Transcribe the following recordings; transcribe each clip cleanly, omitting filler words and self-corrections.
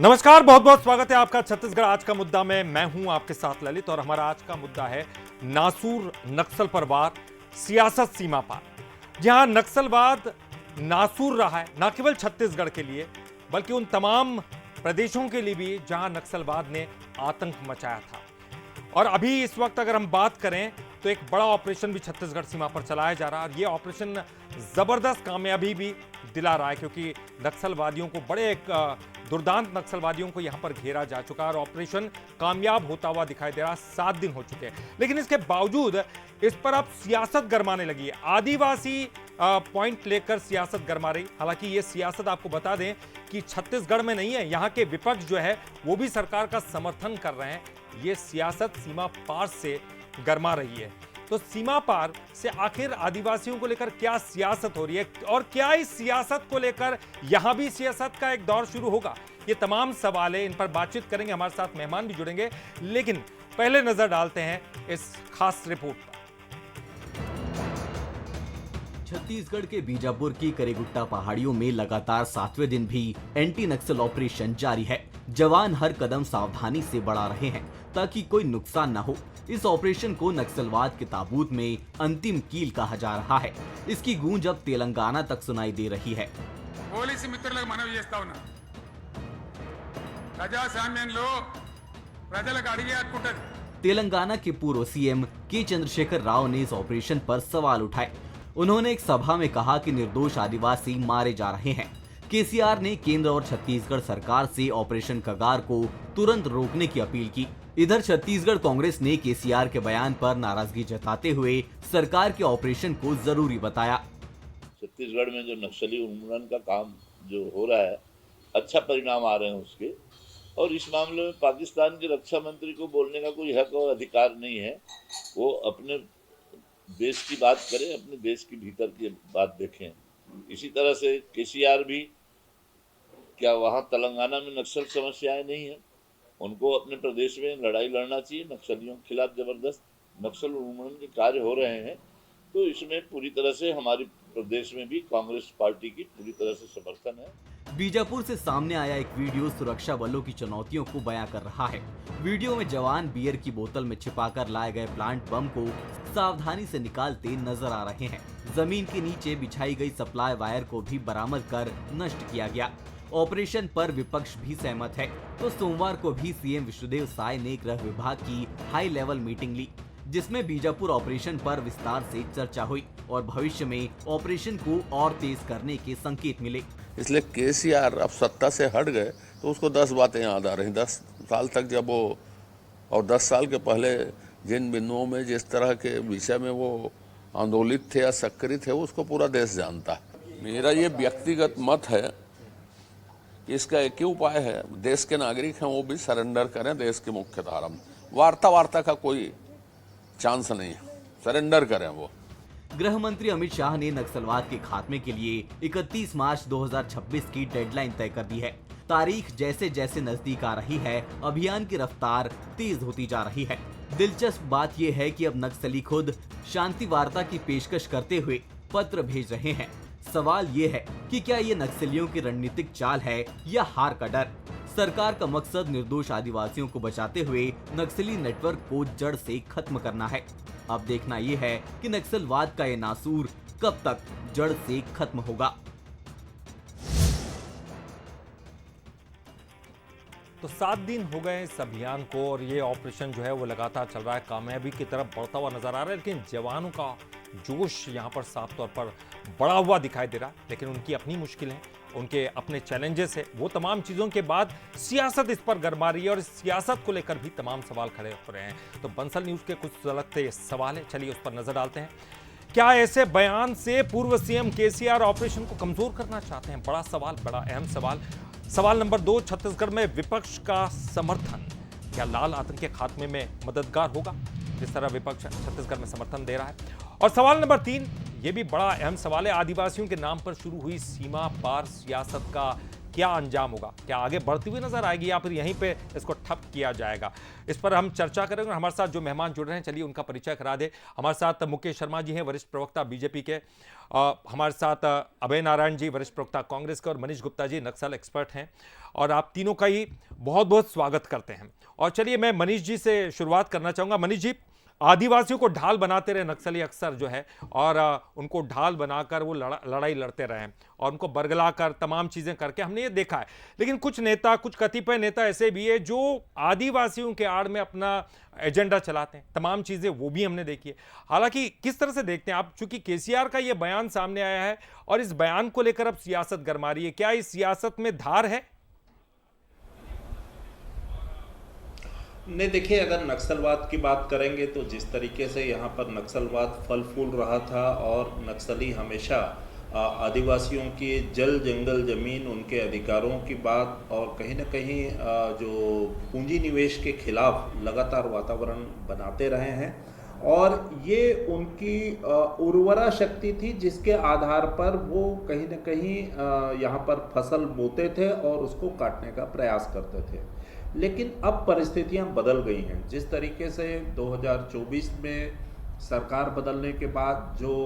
नमस्कार, बहुत बहुत स्वागत है आपका छत्तीसगढ़ आज का मुद्दा में। मैं हूं आपके साथ ललित और हमारा आज का मुद्दा है नासूर नक्सल पर वार, सियासत सीमा पार। जहां नक्सलवाद नासूर रहा है न केवल छत्तीसगढ़ के लिए बल्कि उन तमाम प्रदेशों के लिए भी जहां नक्सलवाद ने आतंक मचाया था। और अभी इस वक्त अगर हम बात करें तो एक बड़ा ऑपरेशन भी छत्तीसगढ़ सीमा पर चलाया जा रहा है और ये ऑपरेशन जबरदस्त कामयाबी भी दिला रहा है, क्योंकि नक्सलवादियों को बड़े एक दुर्दांत नक्सलवादियों को यहां पर घेरा जा चुका है और ऑपरेशन कामयाब होता हुआ दिखाई दे रहा है। 7 दिन हो चुके हैं, लेकिन इसके बावजूद इस पर अब सियासत गरमाने लगी है। आदिवासी पॉइंट लेकर सियासत गरमा रही। हालांकि ये सियासत आपको बता दें कि छत्तीसगढ़ में नहीं है, यहां के विपक्ष जो है वो भी सरकार का समर्थन कर रहे हैं। ये सियासत सीमा पार से गरमा रही है। तो सीमा पार से आखिर आदिवासियों को लेकर क्या सियासत हो रही है और क्या इस सियासत को लेकर यहां भी सियासत का एक दौर शुरू होगा? ये तमाम सवाल है, इन पर बातचीत करेंगे। हमारे साथ मेहमान भी जुड़ेंगे, लेकिन पहले नजर डालते हैं इस खास रिपोर्ट पर। छत्तीसगढ़ के बीजापुर की करेगुट्टा पहाड़ियों में लगातार 7वें दिन भी एंटी नक्सल ऑपरेशन जारी है। जवान हर कदम सावधानी से बढ़ा रहे हैं ताकि कोई नुकसान न हो। इस ऑपरेशन को नक्सलवाद के ताबूत में अंतिम कील कहा जा रहा है। इसकी गूंज अब तेलंगाना तक सुनाई दे रही है। పోలీసు మిత్రులకు మనవి చేస్తా ఉన్నా, ప్రజాస్వామ్యంలో ప్రజలకు అడిగే హక్కు ఉంటది। तेलंगाना के पूर्व सीएम के चंद्रशेखर राव ने इस ऑपरेशन पर सवाल उठाए। उन्होंने एक सभा में कहा कि निर्दोष आदिवासी मारे जा रहे हैं। केसीआर ने केंद्र और छत्तीसगढ़ सरकार से ऑपरेशन कगार को तुरंत रोकने की अपील की। इधर छत्तीसगढ़ कांग्रेस ने केसीआर के बयान पर नाराजगी जताते हुए सरकार के ऑपरेशन को जरूरी बताया। छत्तीसगढ़ में जो नक्सली उन्मूलन का काम जो हो रहा है, अच्छा परिणाम आ रहे हैं उसके, और इस मामले में पाकिस्तान के रक्षा मंत्री को बोलने का कोई हक और अधिकार नहीं है। वो अपने देश की बात करें, अपने देश की भीतर की बात देखें। इसी तरह से केसीआर भी, क्या वहाँ तेलंगाना में नक्सल समस्याएं नहीं है? उनको अपने प्रदेश में लड़ाई लड़ना चाहिए। नक्सलियों के खिलाफ जबरदस्त नक्सल उन्मूलन के कार्य हो रहे हैं, तो इसमें पूरी तरह से हमारे प्रदेश में भी कांग्रेस पार्टी की पूरी तरह से समर्थन है। बीजापुर से सामने आया एक वीडियो सुरक्षा बलों की चुनौतियों को बयां कर रहा है। वीडियो में जवान बियर की बोतल में छिपाकर लाए गए प्लांट बम को सावधानी से निकालते नजर आ रहे हैं। जमीन के नीचे बिछाई गई सप्लाई वायर को भी बरामद कर नष्ट किया गया। ऑपरेशन पर विपक्ष भी सहमत है। तो सोमवार को भी सीएम विष्णुदेव साय ने गृह विभाग की हाई लेवल मीटिंग ली, जिसमें बीजापुर ऑपरेशन पर विस्तार से चर्चा हुई और भविष्य में ऑपरेशन को और तेज करने के संकेत मिले। इसलिए केसीआर अब सत्ता से हट गए तो उसको 10 बातें याद आ रही। 10 साल तक जब वो, और 10 साल के पहले जिन बिंदुओं में जिस तरह के विषय में वो आंदोलित थे या सक्रिय थे, उसको पूरा देश जानता है। मेरा ये व्यक्तिगत मत है कि इसका एक ही उपाय है, देश के नागरिक हैं वो भी सरेंडर करें देश की मुख्य धारा में। वार्ता का कोई चांस नहीं है, सरेंडर करें वो। गृह मंत्री अमित शाह ने नक्सलवाद के खात्मे के लिए 31 मार्च 2026 की डेडलाइन तय कर दी है। तारीख जैसे जैसे नजदीक आ रही है, अभियान की रफ्तार तेज होती जा रही है। दिलचस्प बात यह है कि अब नक्सली खुद शांति वार्ता की पेशकश करते हुए पत्र भेज रहे हैं। सवाल ये है कि क्या ये नक्सलियों की रणनीतिक चाल है या हार का डर? सरकार का मकसद निर्दोष आदिवासियों को बचाते हुए नक्सली नेटवर्क को जड़ से खत्म करना है। अब देखना ये है कि नक्सलवाद का ये नासूर कब तक जड़ से खत्म होगा। तो 7 दिन हो गए इस अभियान को और ये ऑपरेशन जो है वो लगातार चल रहा है, कामयाबी की तरफ बढ़ता हुआ नजर आ रहा है। लेकिन जवानों का जोश यहाँ पर साफ तौर पर बढ़ा हुआ दिखाई दे रहा है, लेकिन उनकी अपनी मुश्किलें, उनके अपने चैलेंजेस है। वो तमाम चीज़ों के बाद सियासत इस पर गरमा रही है और इस सियासत को लेकर भी तमाम सवाल खड़े हो रहे हैं। तो बंसल न्यूज़ के कुछ लगते सवाल है, चलिए उस पर नजर डालते हैं। क्या ऐसे बयान से पूर्व सीएम केसीआर ऑपरेशन को कमजोर करना चाहते हैं? बड़ा सवाल, बड़ा अहम सवाल। सवाल नंबर 2, छत्तीसगढ़ में विपक्ष का समर्थन क्या लाल आतंक के खात्मे में मददगार होगा, जिस तरह विपक्ष छत्तीसगढ़ में समर्थन दे रहा है? और सवाल नंबर 3, ये भी बड़ा अहम सवाल है, आदिवासियों के नाम पर शुरू हुई सीमा पार सियासत का क्या अंजाम होगा? क्या आगे बढ़ती हुई नजर आएगी या फिर यहीं पे इसको ठप किया जाएगा? इस पर हम चर्चा करेंगे। हमारे साथ जो मेहमान जुड़ रहे हैं, चलिए उनका परिचय करा दे। हमारे साथ मुकेश शर्मा जी हैं, वरिष्ठ प्रवक्ता बीजेपी के। हमारे साथ अभय नारायण जी, वरिष्ठ प्रवक्ता कांग्रेस के, और मनीष गुप्ता जी, नक्सल एक्सपर्ट हैं। और आप तीनों का ही बहुत बहुत स्वागत करते हैं। और चलिए मैं मनीष जी से शुरुआत करना चाहूंगा। मनीष जी, आदिवासियों को ढाल बनाते रहे नक्सली अक्सर जो है, और उनको ढाल बनाकर वो लड़ाई लड़ते रहे और उनको बरगला कर तमाम चीजें करके हमने ये देखा है। लेकिन कुछ नेता, कुछ कतिपय नेता ऐसे भी है जो आदिवासियों के आड़ में अपना एजेंडा चलाते हैं, तमाम चीजें वो भी हमने देखी है। हालांकि किस तरह से देखते हैं आप, चूंकि केसीआर का ये बयान सामने आया है और इस बयान को लेकर अब सियासत गरमा रही है, क्या इस सियासत में धार है? नहीं, देखिए, अगर नक्सलवाद की बात करेंगे तो जिस तरीके से यहाँ पर नक्सलवाद फल फूल रहा था और नक्सली हमेशा आदिवासियों की जल जंगल ज़मीन, उनके अधिकारों की बात और कहीं ना कहीं जो पूंजी निवेश के खिलाफ लगातार वातावरण बनाते रहे हैं, और ये उनकी उर्वरा शक्ति थी जिसके आधार पर वो कहीं ना कहीं यहाँ पर फसल बोते थे और उसको काटने का प्रयास करते थे। लेकिन अब परिस्थितियां बदल गई हैं। जिस तरीके से 2024 में सरकार बदलने के बाद जो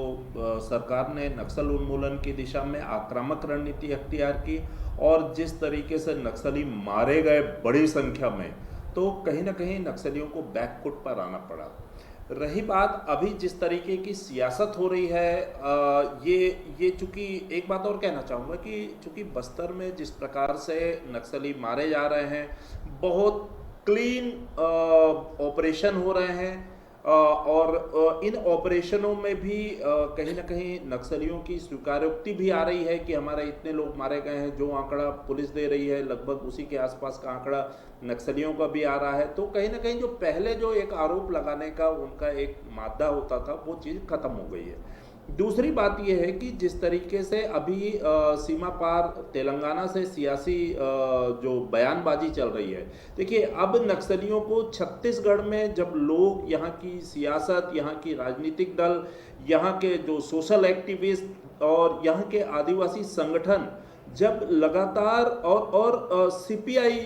सरकार ने नक्सल उन्मूलन की दिशा में आक्रामक रणनीति अख्तियार की और जिस तरीके से नक्सली मारे गए बड़ी संख्या में, तो कहीं ना कहीं नक्सलियों को बैकफुट पर आना पड़ा। रही बात अभी जिस तरीके की सियासत हो रही है, ये चूंकि एक बात और कहना चाहूँगा कि चूंकि बस्तर में जिस प्रकार से नक्सली मारे जा रहे हैं, बहुत क्लीन ऑपरेशन हो रहे हैं, और इन ऑपरेशनों में भी कहीं ना कहीं नक्सलियों की स्वीकारोक्ति भी आ रही है कि हमारे इतने लोग मारे गए हैं। जो आंकड़ा पुलिस दे रही है लगभग उसी के आसपास का आंकड़ा नक्सलियों का भी आ रहा है। तो कहीं ना कहीं जो पहले जो एक आरोप लगाने का उनका एक मादा होता था, वो चीज़ खत्म हो गई है। दूसरी बात यह है कि जिस तरीके से अभी सीमा पार तेलंगाना से सियासी जो बयानबाजी चल रही है, देखिए अब नक्सलियों को छत्तीसगढ़ में जब लोग, यहाँ की सियासत, यहाँ की राजनीतिक दल, यहाँ के जो सोशल एक्टिविस्ट और यहाँ के आदिवासी संगठन जब लगातार और सीपीआई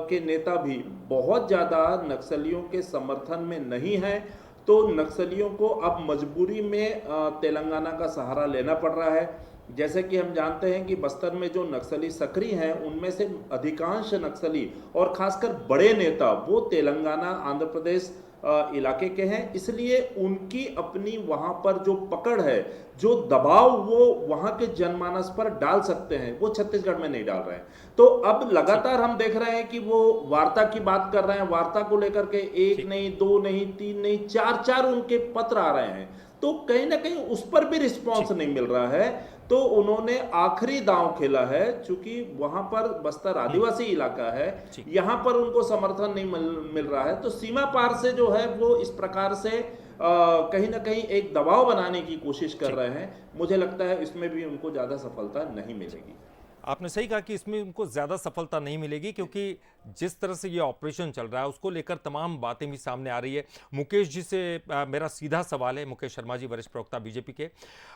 के नेता भी बहुत ज़्यादा नक्सलियों के समर्थन में नहीं हैं, तो नक्सलियों को अब मजबूरी में तेलंगाना का सहारा लेना पड़ रहा है। जैसे कि हम जानते हैं कि बस्तर में जो नक्सली सक्रिय हैं, उनमें से अधिकांश नक्सली और खासकर बड़े नेता वो तेलंगाना, आंध्र प्रदेश इलाके के हैं। इसलिए उनकी अपनी वहाँ पर जो पकड़ है, जो दबाव वो वहाँ के जनमानस पर डाल सकते हैं, वो छत्तीसगढ़ में नहीं डाल रहे हैं। तो अब लगातार हम देख रहे हैं कि वो वार्ता की बात कर रहे हैं। वार्ता को लेकर के एक नहीं, दो नहीं, तीन नहीं, चार उनके पत्र आ रहे हैं। तो कहीं ना कहीं उस पर भी रिस्पॉन्स नहीं मिल रहा है। तो उन्होंने आखिरी दांव खेला है, चूंकि वहां पर बस्तर आदिवासी इलाका है, यहां पर उनको समर्थन नहीं मिल रहा है। तो सीमा पार से जो है वो इस प्रकार से कहीं ना कहीं एक दबाव बनाने की कोशिश कर रहे हैं। मुझे लगता है इसमें भी उनको ज्यादा सफलता नहीं मिलेगी। आपने सही कहा कि इसमें उनको ज्यादा सफलता नहीं मिलेगी, क्योंकि जिस तरह से ये ऑपरेशन चल रहा है उसको लेकर तमाम बातें भी सामने आ रही है। मुकेश जी से मेरा सीधा सवाल है, मुकेश शर्मा जी, वरिष्ठ प्रवक्ता बीजेपी के।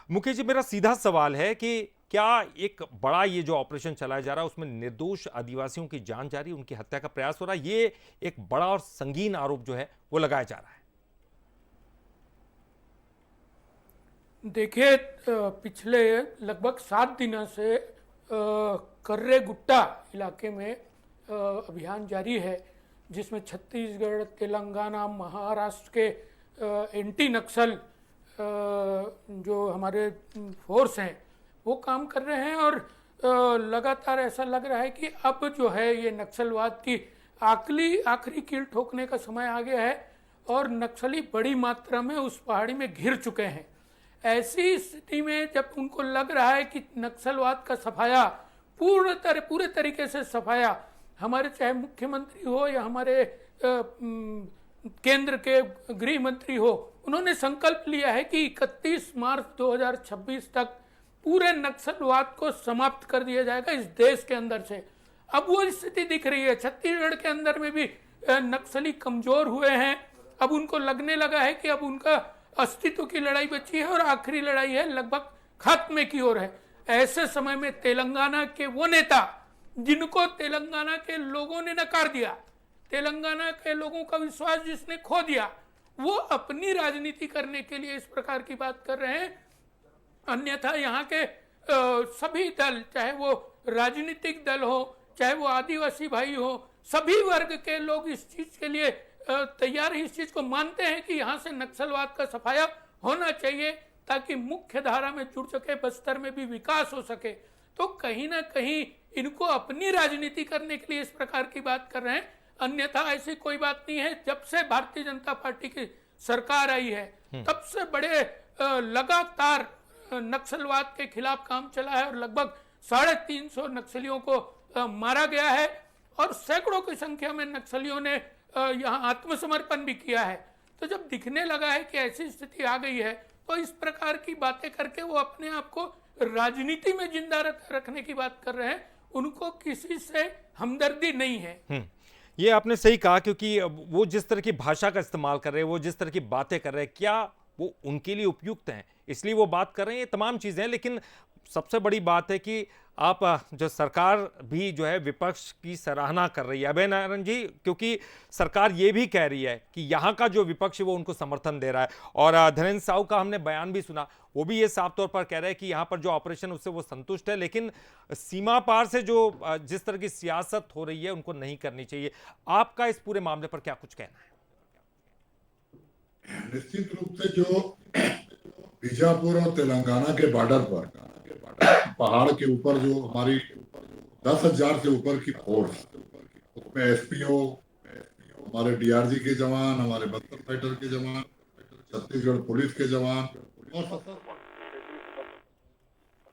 मुकेश जी, मेरा सीधा सवाल है कि क्या एक बड़ा ये जो ऑपरेशन चलाया जा रहा है उसमें निर्दोष आदिवासियों की जान जा रही, उनकी हत्या का प्रयास हो रहा है, ये एक बड़ा और संगीन आरोप जो है वो लगाया जा रहा है? देखिए, पिछले लगभग 7 दिनों से कर्रे गुट्टा इलाके में अभियान जारी है, जिसमें छत्तीसगढ़, तेलंगाना, महाराष्ट्र के एंटी नक्सल जो हमारे फोर्स हैं वो काम कर रहे हैं। और लगातार ऐसा लग रहा है कि अब जो है ये नक्सलवाद की आखिरी कील ठोकने का समय आ गया है और नक्सली बड़ी मात्रा में उस पहाड़ी में घिर चुके हैं। ऐसी स्थिति में जब उनको लग रहा है कि नक्सलवाद का सफाया पूरे तरीके से सफाया, हमारे चाहे मुख्यमंत्री हो या हमारे केंद्र के गृह मंत्री हो, उन्होंने संकल्प लिया है कि 31 मार्च 2026 तक पूरे नक्सलवाद को समाप्त कर दिया जाएगा इस देश के अंदर से। अब वो स्थिति दिख रही है। छत्तीसगढ़ के अंदर में भी नक्सली कमजोर हुए हैं। अब उनको लगने लगा है कि अब उनका अस्तित्व की लड़ाई बची है और आखिरी लड़ाई है लगभग खात्मे की ओर है। ऐसे समय में तेलंगाना के वो नेता जिनको तेलंगाना के लोगों ने नकार दिया, तेलंगाना के लोगों का विश्वास जिसने खो दिया, वो अपनी राजनीति करने के लिए इस प्रकार की बात कर रहे हैं। अन्यथा यहाँ के सभी दल, चाहे वो राजनीतिक दल हो, चाहे वो आदिवासी भाई हो, सभी वर्ग के लोग इस चीज के लिए तैयार हैं, इस चीज को मानते हैं कि यहाँ से नक्सलवाद का सफाया होना चाहिए ताकि मुख्य धारा में जुड़ सके, बस्तर में भी विकास हो सके। तो कहीं ना कहीं इनको अपनी राजनीति करने के लिए इस प्रकार की बात कर रहे हैं, अन्यथा ऐसी कोई बात नहीं है। जब से भारतीय जनता पार्टी की सरकार आई है तब से बड़े लगातार नक्सलवाद के खिलाफ काम चला है और लगभग 350 नक्सलियों को मारा गया है और सैकड़ों की संख्या में नक्सलियों ने यहाँ आत्मसमर्पण भी किया है। तो जब दिखने लगा है कि ऐसी स्थिति आ गई है तो इस प्रकार की बातें करके वो अपने आप को राजनीति में जिंदा रखने की बात कर रहे हैं। उनको किसी से हमदर्दी नहीं है। ये आपने सही कहा, क्योंकि वो जिस तरह की भाषा का इस्तेमाल कर रहे हैं, वो जिस तरह की बातें कर रहे हैं, क्या वो उनके लिए उपयुक्त हैं, इसलिए वो बात कर रहे हैं। ये तमाम चीजें हैं, लेकिन सबसे बड़ी बात है कि आप जो सरकार भी जो है विपक्ष की सराहना कर रही है, अभय नारायण जी, क्योंकि सरकार ये भी कह रही है कि यहाँ का जो विपक्ष है वो उनको समर्थन दे रहा है। और धीरेन्द्र साहू का हमने बयान भी सुना, वो भी ये साफ तौर पर कह रहे हैं कि यहाँ पर जो ऑपरेशन उससे वो संतुष्ट है, लेकिन सीमा पार से जो जिस तरह की सियासत हो रही है उनको नहीं करनी चाहिए। आपका इस पूरे मामले पर क्या कुछ कहना है? निश्चित रूप से जो बीजापुर और तेलंगाना के बॉर्डर पर पहाड़ के ऊपर जो हमारी 10,000 से ऊपर की फोर्स, उसमें एसपीओ, हमारे डीआरजी के जवान, हमारे बस्तर फाइटर के जवान, छत्तीसगढ़ पुलिस के जवान और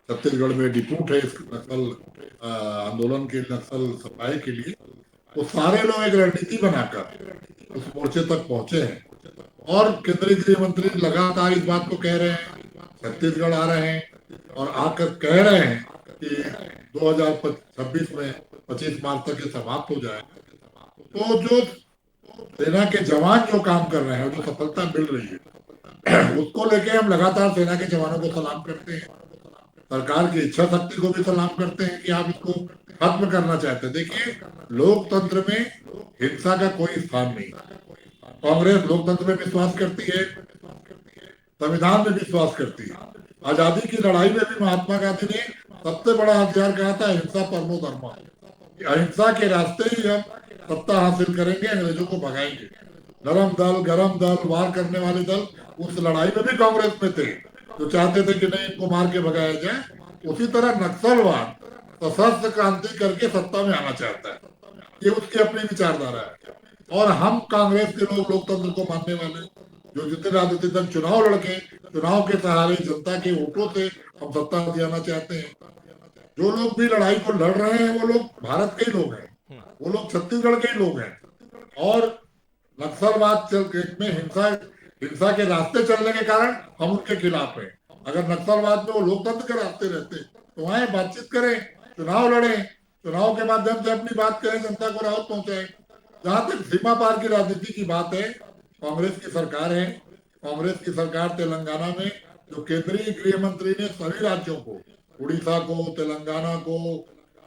छत्तीसगढ़ में डिप्यूट है इस नक्सल आंदोलन के, नक्सल सफाई के लिए, तो सारे लोग एक रणनीति बनाकर उस मोर्चे तक पहुंचे हैं। और केंद्रीय गृह मंत्री लगातार इस बात को कह रहे हैं, छत्तीसगढ़ आ रहे हैं और आकर कह रहे हैं कि 2026 में 25 मार्च तक ये समाप्त हो जाए। तो जो सेना के जवान जो काम कर रहे हैं, जो सफलता मिल रही है, उसको लेके हम लगातार सेना के जवानों को सलाम करते हैं, सरकार की इच्छा शक्ति को भी सलाम करते हैं कि आप इसको खत्म करना चाहते हैं। देखिए, लोकतंत्र में हिंसा का कोई स्थान नहीं। कांग्रेस लोकतंत्र में विश्वास करती है, संविधान में विश्वास करती है। आजादी की लड़ाई में भी महात्मा गांधी ने सबसे बड़ा हथियार कहा था, अहिंसा परमो धर्म। अहिंसा के रास्ते ही हम सत्ता हासिल करेंगे, अंग्रेजों को भगाएंगे। नरम दल, गरम दल, वार करने वाले दल उस लड़ाई में भी कांग्रेस में थे, जो चाहते थे कि नहीं, इनको मार के भगाया जाए। उसी तरह नक्सलवाद सशस्त्र क्रांति करके सत्ता में आना चाहता है, ये उसकी अपनी विचारधारा है। और हम कांग्रेस के लोग लोकतंत्र को मानने वाले, जो जितने राजनीतिक दल चुनाव लड़के, चुनाव के सहारे जनता के वोटों से हम सत्ता दिलाना चाहते हैं। जो लोग भी लड़ाई को लड़ रहे हैं वो लोग भारत के ही लोग हैं, वो लोग छत्तीसगढ़ के ही लोग हैं। और नक्सलवाद में हिंसा के रास्ते चलने के कारण हम उनके खिलाफ हैं। अगर नक्सलवाद में वो लोकतंत्र के रास्ते रहते तो आए, बातचीत करें, चुनाव लड़ें, चुनाव के माध्यम से अपनी बात करें, जनता को राहत पहुंचाएं। जहां तक सीमा पार की राजनीति की बात है, कांग्रेस की सरकार है, कांग्रेस की सरकार तेलंगाना में, जो केंद्रीय गृह मंत्री ने सभी राज्यों को, उड़ीसा को, तेलंगाना को,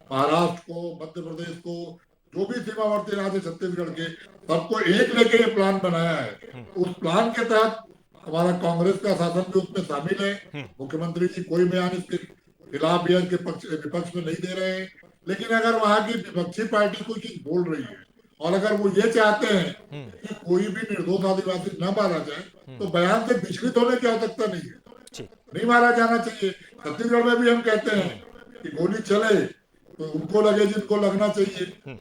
महाराष्ट्र को, मध्य प्रदेश को, जो भी सीमावर्ती राज्य छत्तीसगढ़ के, सबको एक लेके ये प्लान बनाया है। उस प्लान के तहत हमारा कांग्रेस का शासन भी उसमें शामिल है। मुख्यमंत्री जी कोई बयान इसके खिलाफ या इसके विपक्ष में नहीं दे रहे हैं। लेकिन अगर वहां की विपक्षी पार्टी कोई चीज बोल रही है और अगर वो ये चाहते हैं कि कोई भी निर्दोष आदिवासी न मारा जाए, तो बयान से विचलित होने की आवश्यकता नहीं है, नहीं मारा जाना चाहिए। छत्तीसगढ़ में भी हम कहते हैं कि गोली चले तो उनको लगे जिनको लगना चाहिए,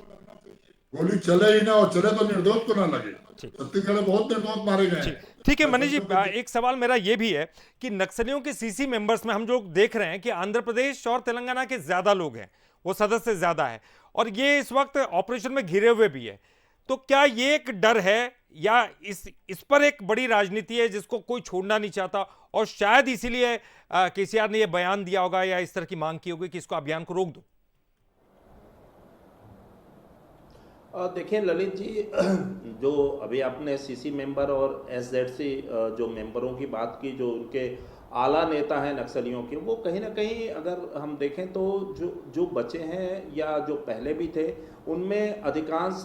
गोली चले ही ना और चले तो निर्दोष को ना लगे। छत्तीसगढ़ में बहुत निर्दोष मारे गए। ठीक है मनीष जी, एक सवाल मेरा ये भी है कि नक्सलियों के सीसी मेंबर्स में हम जो देख रहे हैं कि आंध्र प्रदेश और तेलंगाना के ज्यादा लोग हैं, वो सदस्य ज्यादा है, और ये इस वक्त ऑपरेशन में घिरे हुए भी है। तो क्या ये एक डर है या इस पर एक बड़ी राजनीति है जिसको कोई छोड़ना नहीं चाहता, और शायद इसीलिए केसीआर ने यह बयान दिया होगा या इस तरह की मांग की होगी कि इसको अभियान को रोक दो? देखिए ललित जी, जो अभी आपने सीसी मेंबर और एसजेडसी जो मेंबरों की बात की, जो उनके आला नेता हैं नक्सलियों के, वो कहीं ना कहीं अगर हम देखें तो जो बचे हैं या जो पहले भी थे, उनमें अधिकांश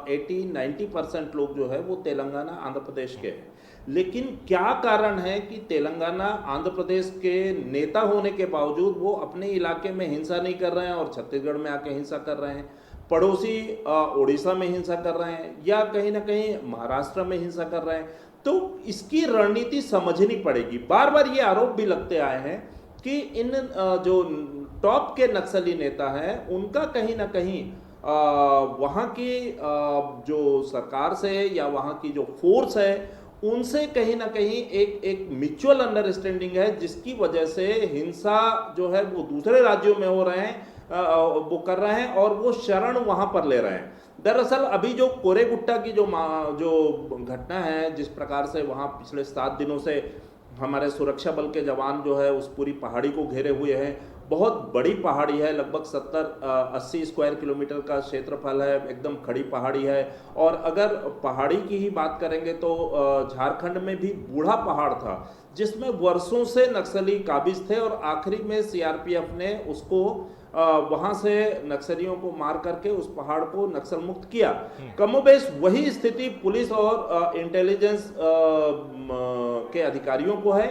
80-90% लोग जो है वो तेलंगाना आंध्र प्रदेश के हैं। लेकिन क्या कारण है कि तेलंगाना आंध्र प्रदेश के नेता होने के बावजूद वो अपने इलाके में हिंसा नहीं कर रहे हैं और छत्तीसगढ़ में आके हिंसा कर रहे हैं, पड़ोसी उड़ीसा में हिंसा कर रहे हैं या कहीं ना कहीं महाराष्ट्र में हिंसा कर रहे हैं? तो इसकी रणनीति समझनी पड़ेगी। बार बार ये आरोप भी लगते आए हैं कि इन जो टॉप के नक्सली नेता हैं उनका कहीं ना कहीं वहाँ की जो सरकार से या वहाँ की जो फोर्स है उनसे कहीं ना कहीं एक म्यूचुअल अंडरस्टैंडिंग है, जिसकी वजह से हिंसा जो है वो दूसरे राज्यों में हो रहे हैं, वो कर रहे हैं और वो शरण वहां पर ले रहे हैं। दरअसल अभी जो कोरेगुट्टा की जो घटना है, जिस प्रकार से वहां पिछले 7 दिनों से हमारे सुरक्षा बल के जवान जो है उस पूरी पहाड़ी को घेरे हुए हैं, बहुत बड़ी पहाड़ी है, लगभग 70-80 स्क्वायर किलोमीटर का क्षेत्रफल है, एकदम खड़ी पहाड़ी है। और अगर पहाड़ी की ही बात करेंगे तो झारखंड में भी बूढ़ा पहाड़ था जिसमें वर्षों से नक्सली काबिज थे और आखिरी में सीआरपीएफ ने उसको वहां से नक्सलियों को मार करके उस पहाड़ को नक्सल मुक्त किया। कमोबेश वही स्थिति पुलिस और इंटेलिजेंस के अधिकारियों को है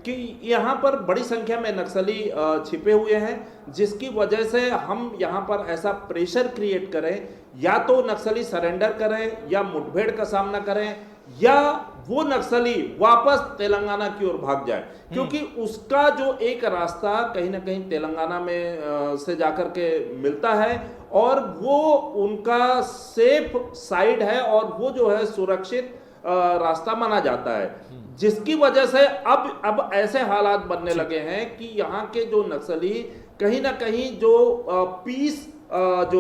कि यहाँ पर बड़ी संख्या में नक्सली छिपे हुए हैं, जिसकी वजह से हम यहाँ पर ऐसा प्रेशर क्रिएट करें, या तो नक्सली सरेंडर करें या मुठभेड़ का सामना करें या वो नक्सली वापस तेलंगाना की ओर भाग जाए, क्योंकि उसका जो एक रास्ता कहीं ना कहीं तेलंगाना में से जाकर के मिलता है और वो उनका सेफ साइड है और वो जो है सुरक्षित रास्ता माना जाता है, जिसकी वजह से अब ऐसे हालात बनने लगे हैं कि यहाँ के जो नक्सली कहीं ना कहीं जो पीस जो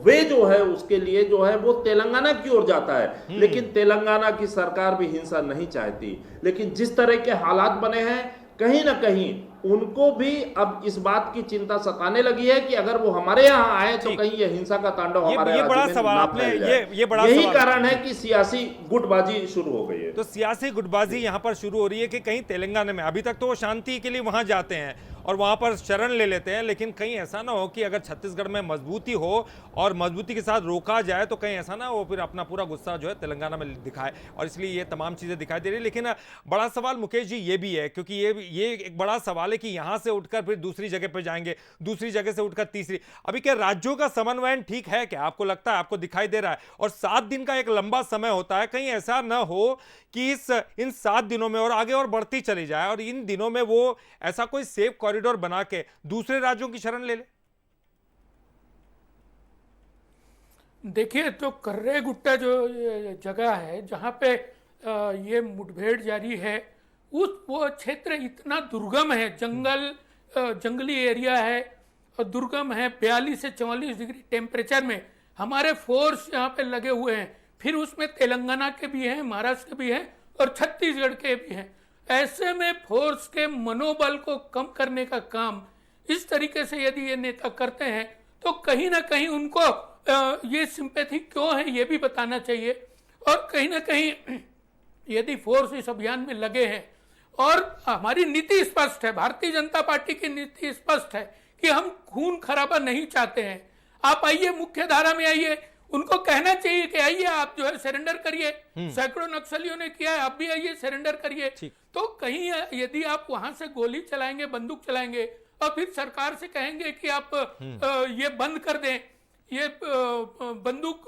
वे जो है उसके लिए जो है वो तेलंगाना की ओर जाता है। लेकिन तेलंगाना की सरकार भी हिंसा नहीं चाहती, लेकिन जिस तरह के हालात बने हैं कहीं ना कहीं उनको भी अब इस बात की चिंता सताने लगी है कि अगर वो हमारे यहाँ आए तो कहीं ये हिंसा का तांडव हमारे ये बड़ा सवाल आपने ये बड़ा यही कारण है कि सियासी गुटबाजी शुरू हो गई है। तो सियासी गुटबाजी यहाँ पर शुरू हो रही है कि कहीं तेलंगाना में अभी तक तो वो शांति के लिए वहां जाते हैं और वहां पर शरण ले लेते हैं, लेकिन कहीं ऐसा ना हो कि अगर छत्तीसगढ़ में मजबूती हो और मजबूती के साथ रोका जाए तो कहीं ऐसा ना हो फिर अपना पूरा गुस्सा जो है तेलंगाना में दिखाए, और इसलिए ये तमाम चीजें दिखाई दे रही है। लेकिन बड़ा सवाल मुकेश जी ये भी है, क्योंकि ये एक बड़ा सवाल है कि यहां से उठकर फिर दूसरी जगह पर जाएंगे, दूसरी जगह से उठकर तीसरी, अभी क्या राज्यों का समन्वयन ठीक है क्या? आपको लगता है, आपको दिखाई दे रहा है? और 7 दिन का एक लंबा समय होता है, कहीं ऐसा ना हो कि इन 7 दिनों में और आगे और बढ़ती चली जाए और इन दिनों में वो ऐसा कोई सेफ कॉरिडोर बना के दूसरे राज्यों की शरण ले ले? देखिए, तो कर्रे गुट्टा जो जगह है जहां पे ये मुठभेड़ जारी है, वो क्षेत्र इतना दुर्गम है, जंगली एरिया है और दुर्गम है। 42 से 44 डिग्री टेम्परेचर में हमारे फोर्स यहाँ पे लगे हुए हैं, फिर उसमें तेलंगाना के भी हैं, महाराष्ट्र के भी हैं और छत्तीसगढ़ के भी हैं। ऐसे में फोर्स के मनोबल को कम करने का काम इस तरीके से यदि ये नेता करते हैं तो कहीं ना कहीं उनको ये सिंपैथी क्यों है ये भी बताना चाहिए। और कहीं ना कहीं यदि फोर्स इस अभियान में लगे हैं और हमारी नीति स्पष्ट है, भारतीय जनता पार्टी की नीति स्पष्ट है कि हम खून खराबा नहीं चाहते हैं। आप आइए, मुख्य धारा में आइए, उनको कहना चाहिए कि आइए आप जो है सरेंडर करिए। सैकड़ों नक्सलियों ने किया है, आप भी आइए सरेंडर करिए। तो कहीं यदि आप वहां से गोली चलाएंगे, बंदूक चलाएंगे और फिर सरकार से कहेंगे कि आप ये बंद कर दें, ये बंदूक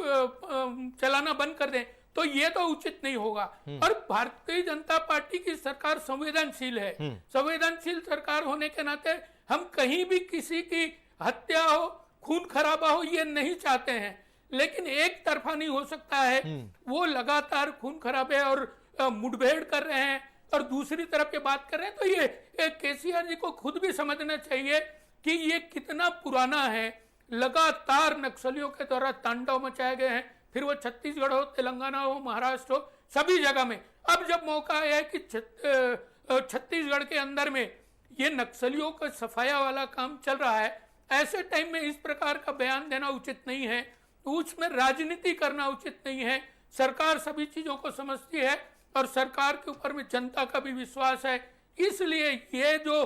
चलाना बंद कर दें, तो ये तो उचित नहीं होगा। और भारतीय जनता पार्टी की सरकार संवेदनशील है। संवेदनशील सरकार होने के नाते हम कहीं भी किसी की हत्या हो, खून खराबा हो, ये नहीं चाहते हैं। लेकिन एक तरफा नहीं हो सकता है, वो लगातार खून खराबे और मुठभेड़ कर रहे हैं और दूसरी तरफ ये बात कर रहे हैं। तो ये केसीआर जी को खुद भी समझना चाहिए कि ये कितना पुराना है। लगातार नक्सलियों के द्वारा तांडव मचाए गए हैं, फिर वो छत्तीसगढ़ हो, तेलंगाना हो, महाराष्ट्र हो, सभी जगह में। अब जब मौका आया है कि छत्तीसगढ़ के अंदर में ये नक्सलियों का सफाया वाला काम चल रहा है, ऐसे टाइम में इस प्रकार का बयान देना उचित नहीं है। तो उसमें राजनीति करना उचित नहीं है। सरकार सभी चीजों को समझती है और सरकार के ऊपर में जनता का भी विश्वास है। इसलिए ये जो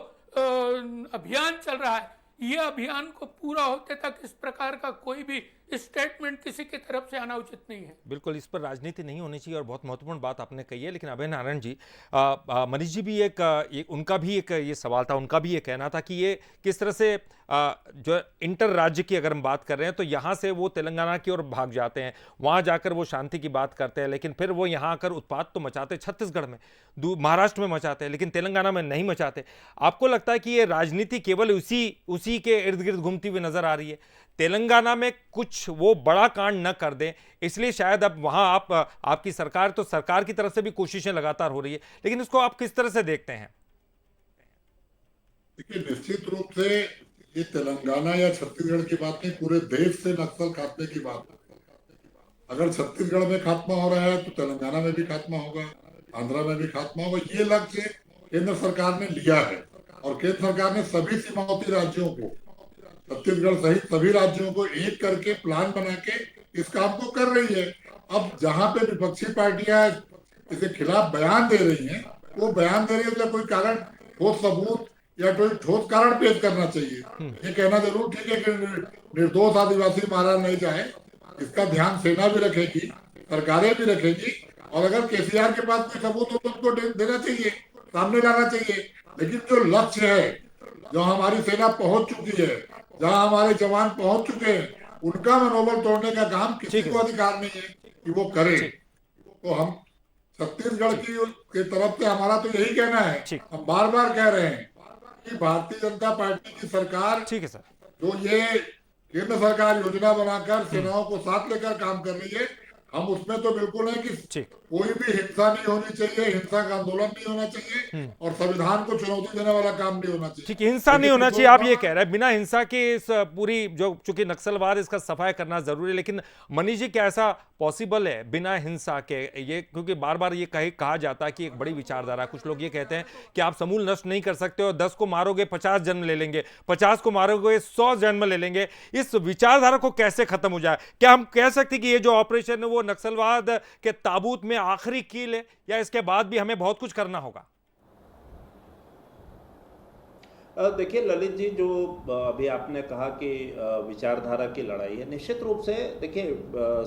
अभियान चल रहा है, ये अभियान को पूरा होते तक इस प्रकार का कोई भी स्टेटमेंट किसी की तरफ से आना उचित नहीं है। बिल्कुल, इस पर राजनीति नहीं होनी चाहिए और बहुत महत्वपूर्ण बात आपने कही है। लेकिन अभय नारायण जी, मनीष जी भी उनका भी एक ये सवाल था, उनका भी ये कहना था कि ये किस तरह से जो इंटर राज्य की अगर हम बात कर रहे हैं तो यहाँ से वो तेलंगाना की ओर भाग जाते हैं, वहाँ जाकर वो शांति की बात करते हैं, लेकिन फिर वो यहाँ आकर उत्पात तो मचाते छत्तीसगढ़ में, महाराष्ट्र में मचाते हैं, लेकिन तेलंगाना में नहीं मचाते। आपको लगता है कि ये राजनीति केवल उसी के इर्द गिर्द घूमती हुई नजर आ रही है? तेलंगाना में कुछ वो बड़ा कांड न कर दें, इसलिए शायद अब वहां आपकी सरकार, तो सरकार की तरफ से भी कोशिशें लगातार हो रही है, लेकिन इसको आप किस तरह से देखते हैं? देखिए, निश्चित रूप से ये तेलंगाना या छत्तीसगढ़ की बात नहीं, पूरे देश से नक्सल खात्मे की बात है। अगर छत्तीसगढ़ में खात्मा हो रहा है तो तेलंगाना में भी खात्मा होगा, आंध्रा में भी खात्मा होगा। ये लक्ष्य केंद्र सरकार ने लिया है और केंद्र सरकार ने सभी सीमावर्ती राज्यों को, छत्तीसगढ़ सहित सभी राज्यों को एक करके प्लान बना के इस काम को कर रही है। अब जहां पे विपक्षी पार्टियां इसके खिलाफ बयान दे रही हैं, वो बयान दे रही है तो कोई कारण, ठोस सबूत या कोई ठोस कारण पेश करना चाहिए। ये कहना जरूर ठीक है कि निर्दोष आदिवासी मारा नहीं जाए, इसका ध्यान सेना भी रखेगी, सरकारें भी रखेगी, और अगर केसीआर के पास कोई सबूत हो तो उसको देना चाहिए, सामने लाना चाहिए। लेकिन जो लक्ष्य है, जो हमारी सेना पहुंच चुकी है, जहां हमारे जवान पहुंच चुके हैं, उनका मनोबल तोड़ने का काम किसी को अधिकार नहीं है कि वो करे। तो हम छत्तीसगढ़ की तरफ से हमारा तो यही कहना है, हम बार बार कह रहे हैं कि भारतीय जनता पार्टी की सरकार, ठीक है सर, जो ये केंद्र सरकार योजना बनाकर सेनाओं को साथ लेकर काम कर रही है, हम उसमें तो बिल्कुल है कि कोई भी हिंसा नहीं होनी चाहिए, हिंसा का आंदोलन नहीं होना चाहिए और संविधान को चुनौती देने वाला काम नहीं होना चाहिए। ठीक है, हिंसा नहीं होना चाहिए, आप ये कह रहे हैं। बिना हिंसा के इस पूरी जो चूंकि नक्सलवाद, इसका सफाया करना जरूरी है, लेकिन मनीष जी क्या ऐसा पॉसिबल है बिना हिंसा के? ये क्योंकि बार बार ये कहा जाता है कि एक बड़ी विचारधारा, कुछ लोग ये कहते हैं कि आप समूल नष्ट नहीं कर सकते और 10 को मारोगे 50 जन्म ले लेंगे, 50 को मारोगे 100 जन्म ले लेंगे। इस विचारधारा को कैसे खत्म हो जाए? क्या हम कह सकते कि ये जो ऑपरेशन है वो नक्सलवाद के ताबूत में आखिरी कील है, या इसके बाद भी हमें बहुत कुछ करना होगा? देखिए ललित जी, जो अभी आपने कहा कि विचारधारा की लड़ाई है, निश्चित रूप से देखिए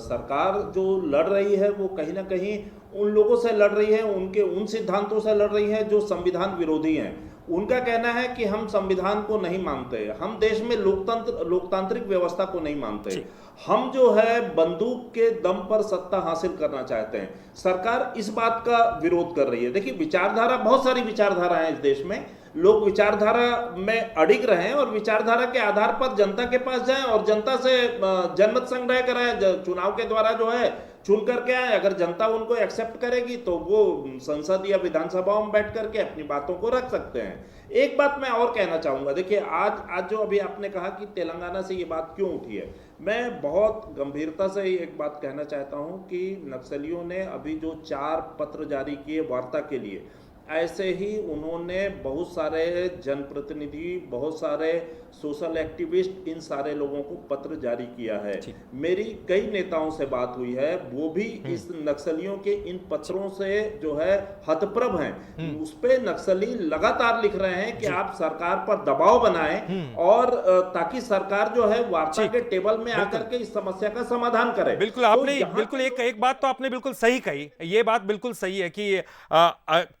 सरकार जो लड़ रही है वो कहीं ना कहीं उन लोगों से लड़ रही है, उन सिद्धांतों से लड़ रही है जो संविधान विरोधी हैं। उनका कहना है कि हम संविधान को नहीं मानते, हम देश में लोकतांत्रिक व्यवस्था को नहीं मानते, हम जो है बंदूक के दम पर सत्ता हासिल करना चाहते हैं। सरकार इस बात का विरोध कर रही है। देखिए विचारधारा, बहुत सारी विचारधारा है इस देश में, लोग विचारधारा में अडिग रहे हैं और विचारधारा के आधार पर जनता के पास जाएं और जनता से जनमत संग्रह कराएं, चुनाव के द्वारा जो है चुन करके आए। अगर जनता उनको एक्सेप्ट करेगी तो वो संसद या विधानसभाओं में बैठ करके अपनी बातों को रख सकते हैं। एक बात मैं और कहना चाहूंगा, देखिए आज जो अभी आपने कहा कि तेलंगाना से ये बात क्यों उठी है, मैं बहुत गंभीरता से एक बात कहना चाहता हूं कि नक्सलियों ने अभी जो 4 पत्र जारी किए वार्ता के लिए, ऐसे ही उन्होंने बहुत सारे जनप्रतिनिधि, बहुत सारे सोशल एक्टिविस्ट, इन सारे लोगों को पत्र जारी किया है। मेरी कई नेताओं से बात हुई है, वो भी इस नक्सलियों के इन पत्रों से जो है हतप्रभ हैं। उस पे नक्सली लगातार लिख रहे हैं कि आप सरकार पर दबाव बनाएं और ताकि सरकार जो है वार्ता के टेबल में आकर के इस समस्या का समाधान करे। बिल्कुल आपने बिल्कुल एक बात तो आपने बिल्कुल सही कही, ये बात बिल्कुल सही है कि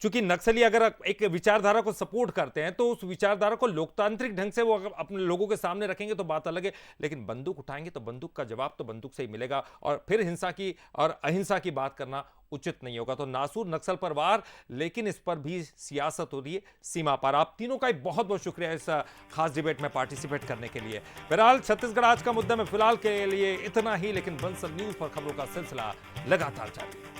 चूंकि नक्सली अगर एक विचारधारा को सपोर्ट करते हैं तो उस विचारधारा को लोकतांत्रिक ढंग से वो अगर अपने लोगों के सामने रखेंगे तो बात अलग है, लेकिन बंदूक उठाएंगे तो बंदूक का जवाब तो बंदूक से ही मिलेगा और फिर हिंसा की और अहिंसा की बात करना उचित नहीं होगा। तो नासूर नक्सल पर वार, लेकिन इस पर भी सियासत हो रही है सीमा पर। आप तीनों का बहुत बहुत शुक्रिया इस खास डिबेट में पार्टिसिपेट करने के लिए। बहरहाल छत्तीसगढ़ आज का मुद्दा में फिलहाल के लिए इतना ही, लेकिन बंसल न्यूज पर खबरों का सिलसिला लगातार जारी है।